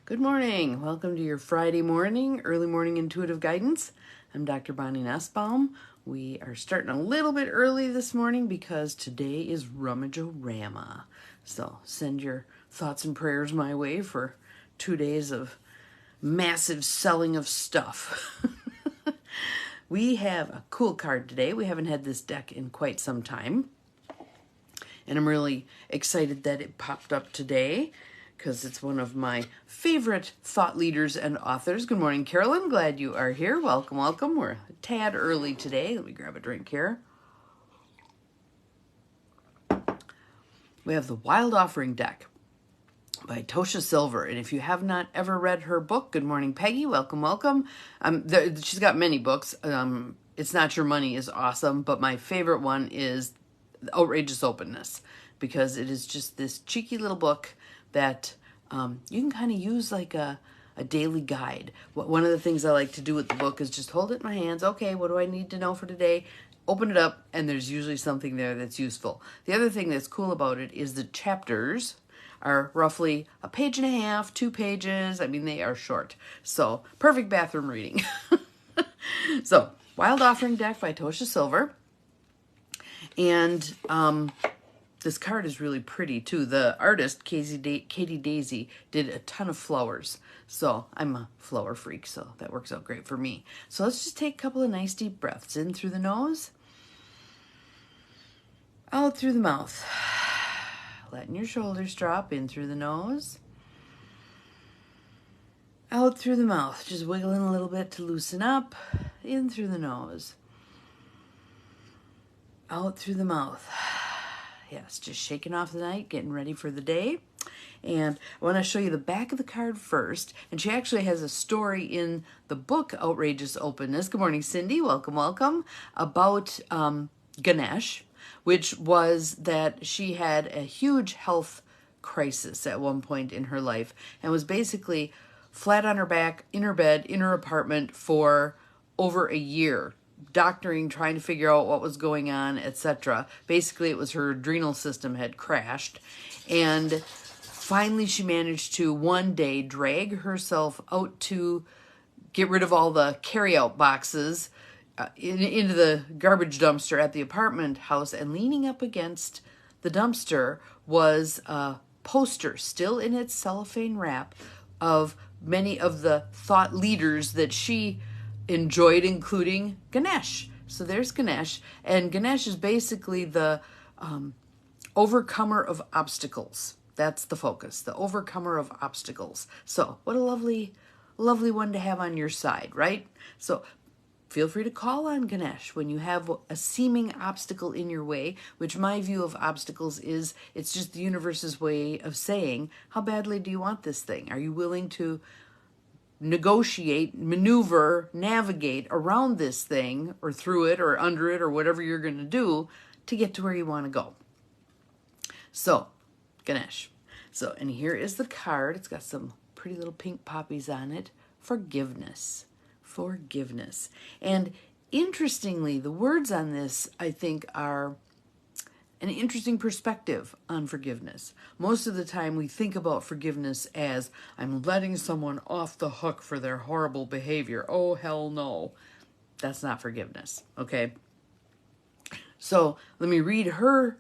Good morning. Welcome to your Friday morning, early morning intuitive guidance. I'm Dr. Bonnie Nussbaum. We are starting a little bit early this morning because today is Rummage-O-Rama. So send your thoughts and prayers my way for 2 days of massive selling of stuff. We have a cool card today. We haven't had this deck in quite some time. And I'm really excited that it popped up today because it's one of my favorite thought leaders and authors. Good morning, Carolyn. Glad you are here. Welcome, welcome. We're a tad early today. Let me grab a drink here. We have the Wild Offering deck by Tosha Silver. And if you have not ever read her book, good morning, Peggy. Welcome, welcome. She's got many books. It's Not Your Money is awesome, but my favorite one is Outrageous Openness, because it is just this cheeky little book that you can kind of use like a daily guide. One of the things I like to do with the book is just hold it in my hands. Okay, what do I need to know for today? Open it up, and there's usually something there that's useful. The other thing that's cool about it is the chapters are roughly a page and a half, 2 pages. I mean, they are short. So, perfect bathroom reading. So, Wild Offering deck by Tosha Silver. And this card is really pretty too. The artist, Katie Daisy, did a ton of flowers. So I'm a flower freak, so that works out great for me. So let's just take a couple of nice deep breaths in through the nose, out through the mouth. Letting your shoulders drop in through the nose, out through the mouth. Just wiggling a little bit to loosen up, in through the nose, out through the mouth. Yes, just shaking off the night, getting ready for the day. And I want to show you the back of the card first. And she actually has a story in the book, Outrageous Openness. Good morning, Cindy. Welcome, welcome. About Ganesh, which was that she had a huge health crisis at one point in her life and was basically flat on her back, in her bed, in her apartment for over a year, doctoring, trying to figure out what was going on, etc. Basically, it was her adrenal system had crashed. And finally, she managed to one day drag herself out to get rid of all the carry-out boxes into the garbage dumpster at the apartment house. And leaning up against the dumpster was a poster, still in its cellophane wrap, of many of the thought leaders that she enjoyed, including Ganesh. So there's Ganesh, and Ganesh is basically the overcomer of obstacles. That's the focus, the overcomer of obstacles. So what a lovely, lovely one to have on your side, right? So feel free to call on Ganesh when you have a seeming obstacle in your way, which my view of obstacles is it's just the universe's way of saying, how badly do you want this thing? Are you willing to negotiate, maneuver, navigate around this thing or through it or under it or whatever you're going to do to get to where you want to go? So, Ganesh. So, and here is the card. It's got some pretty little pink poppies on it. Forgiveness. Forgiveness. And interestingly, the words on this, I think, are an interesting perspective on forgiveness. Most of the time we think about forgiveness as I'm letting someone off the hook for their horrible behavior. Oh, hell no. That's not forgiveness, okay? So let me read her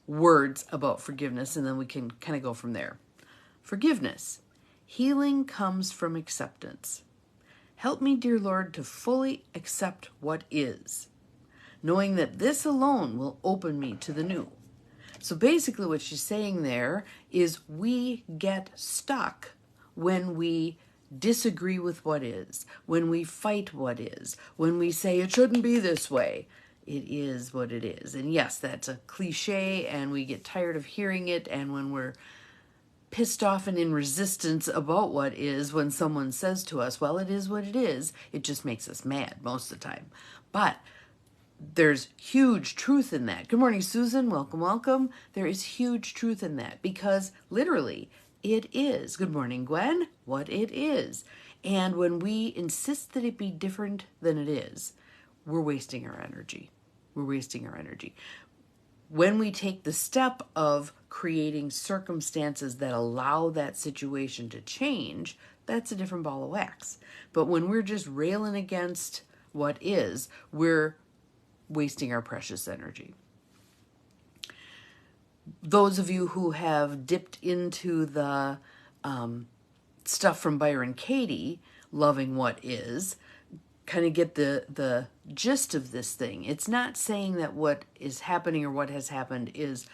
words about forgiveness and then we can kind of go from there. Forgiveness. Healing comes from acceptance. Help me, dear Lord, to fully accept what is, knowing that this alone will open me to the new. So basically what she's saying there is we get stuck when we disagree with what is, when we fight what is, when we say it shouldn't be this way. It is what it is. And yes, that's a cliche and we get tired of hearing it, and when we're pissed off and in resistance about what is, when someone says to us, well, it is what it is, it just makes us mad most of the time. But there's huge truth in that. Good morning, Susan. Welcome, welcome. There is huge truth in that because literally it is. Good morning, Gwen. What it is. And when we insist that it be different than it is, we're wasting our energy. We're wasting our energy. when we take the step of creating circumstances that allow that situation to change, that's a different ball of wax. But when we're just railing against what is, we're wasting our precious energy. Those of you who have dipped into the stuff from Byron Katie, Loving What Is, kind of get the gist of this thing. It's not saying that what is happening or what has happened is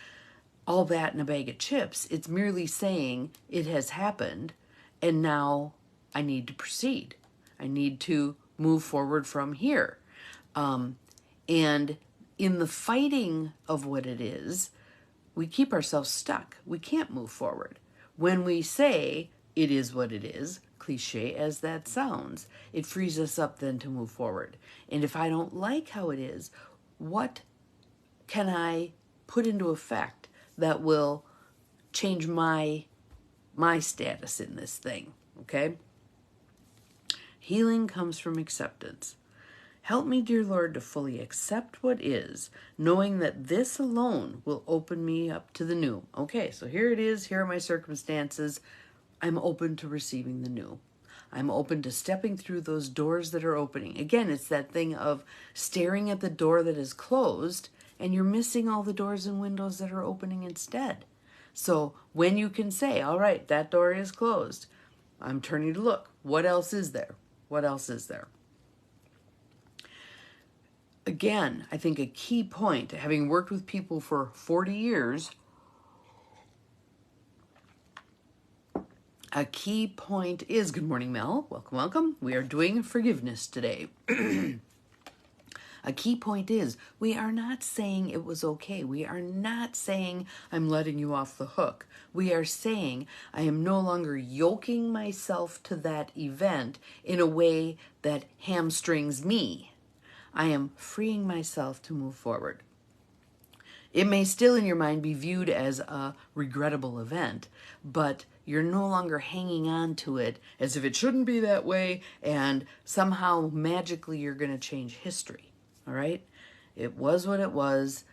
all that in a bag of chips. It's merely saying it has happened and now I need to proceed. I need to move forward from here. And in the fighting of what it is, we keep ourselves stuck. We can't move forward. When we say it is what it is, cliche as that sounds, it frees us up then to move forward. And if I don't like how it is, what can I put into effect that will change my status in this thing? Okay? Healing comes from acceptance. Help me, dear Lord, to fully accept what is, knowing that this alone will open me up to the new. Okay, so here it is. Here are my circumstances. I'm open to receiving the new. I'm open to stepping through those doors that are opening. Again, it's that thing of staring at the door that is closed and you're missing all the doors and windows that are opening instead. So when you can say, all right, that door is closed, I'm turning to look. What else is there? What else is there? Again, I think a key point, having worked with people for 40 years, a key point is, good morning, Mel. Welcome, welcome. We are doing forgiveness today. A key point is, we are not saying it was okay. We are not saying I'm letting you off the hook. We are saying I am no longer yoking myself to that event in a way that hamstrings me. I am freeing myself to move forward. It may still in your mind be viewed as a regrettable event, but you're no longer hanging on to it as if it shouldn't be that way and somehow magically you're going to change history. All right? It was what it was.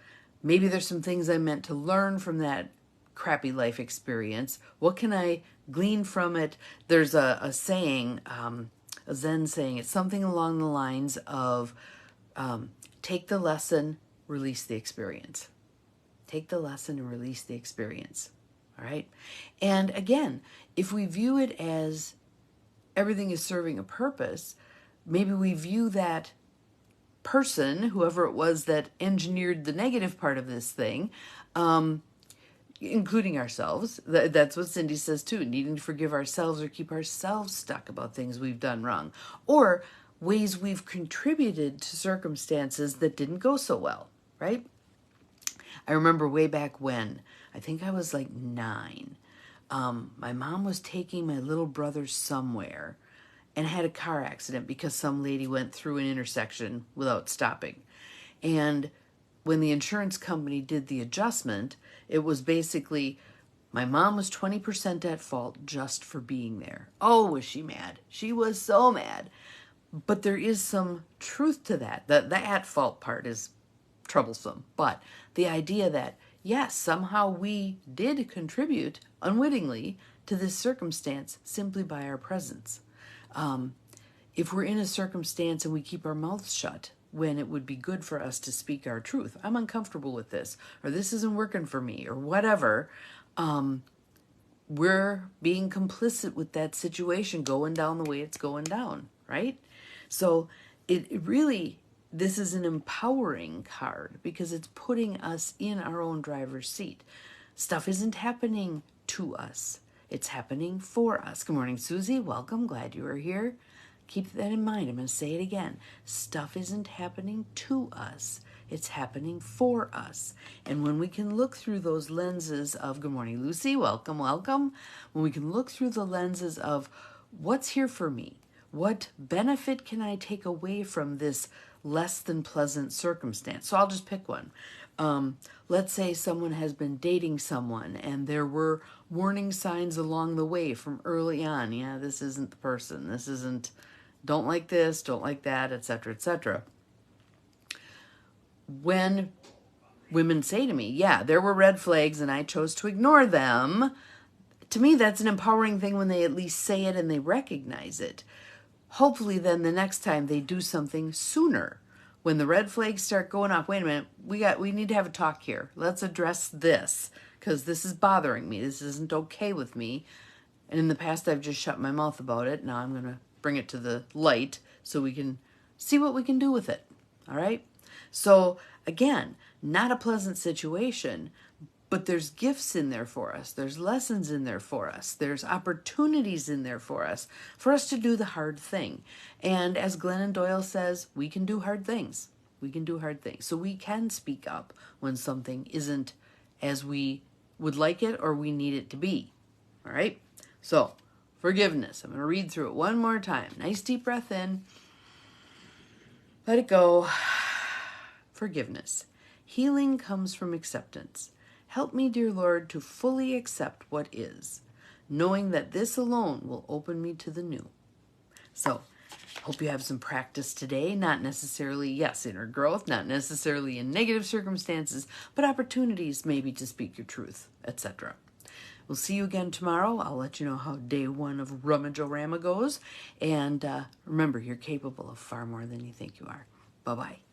Maybe there's some things I meant to learn from that crappy life experience. What can I glean from it? There's a saying, a Zen saying, it's something along the lines of take the lesson, release the experience. Take the lesson and release the experience. All right? And again, if we view it as everything is serving a purpose, maybe we view that person, whoever it was that engineered the negative part of this thing, including ourselves. That's what Cindy says too, needing to forgive ourselves or keep ourselves stuck about things we've done wrong, or ways we've contributed to circumstances that didn't go so well, right? I remember way back when, I think I was like 9, my mom was taking my little brother somewhere and had a car accident because some lady went through an intersection without stopping. And when the insurance company did the adjustment, it was basically my mom was 20% at fault just for being there. Oh, was she mad? She was so mad. But there is some truth to that. The at fault part is troublesome. But the idea that, yes, somehow we did contribute unwittingly to this circumstance simply by our presence. If we're in a circumstance and we keep our mouths shut when it would be good for us to speak our truth, I'm uncomfortable with this, or this isn't working for me, or whatever, we're being complicit with that situation going down the way it's going down, right? So it really, this is an empowering card because it's putting us in our own driver's seat. Stuff isn't happening to us. It's happening for us. Good morning, Susie. Welcome. Glad you are here. Keep that in mind. I'm going to say it again. Stuff isn't happening to us. It's happening for us. And when we can look through those lenses of, good morning, Lucy. Welcome, welcome. When we can look through the lenses of what's here for me, what benefit can I take away from this less than pleasant circumstance? So I'll just pick one. Let's say someone has been dating someone and there were warning signs along the way from early on. Yeah, this isn't the person. This isn't, don't like this, don't like that, etc., etc. When women say to me, yeah, there were red flags and I chose to ignore them. To me, that's an empowering thing when they at least say it and they recognize it. Hopefully then the next time they do something sooner. When the red flags start going off, wait a minute, we need to have a talk here. Let's address this because this is bothering me. This isn't okay with me. And in the past, I've just shut my mouth about it. Now I'm going to bring it to the light so we can see what we can do with it. All right? So again, not a pleasant situation, but there's gifts in there for us. There's lessons in there for us. There's opportunities in there for us to do the hard thing. And as Glennon Doyle says, we can do hard things. We can do hard things. So we can speak up when something isn't as we would like it or we need it to be. All right? So, forgiveness. I'm going to read through it one more time. Nice deep breath in. Let it go. Forgiveness. Healing comes from acceptance. Help me, dear Lord, to fully accept what is, knowing that this alone will open me to the new. So, hope you have some practice today, not necessarily, yes, inner growth, not necessarily in negative circumstances, but opportunities maybe to speak your truth, etc. We'll see you again tomorrow. I'll let you know how day 1 of Rummage-O-Rama goes. And remember, you're capable of far more than you think you are. Bye-bye.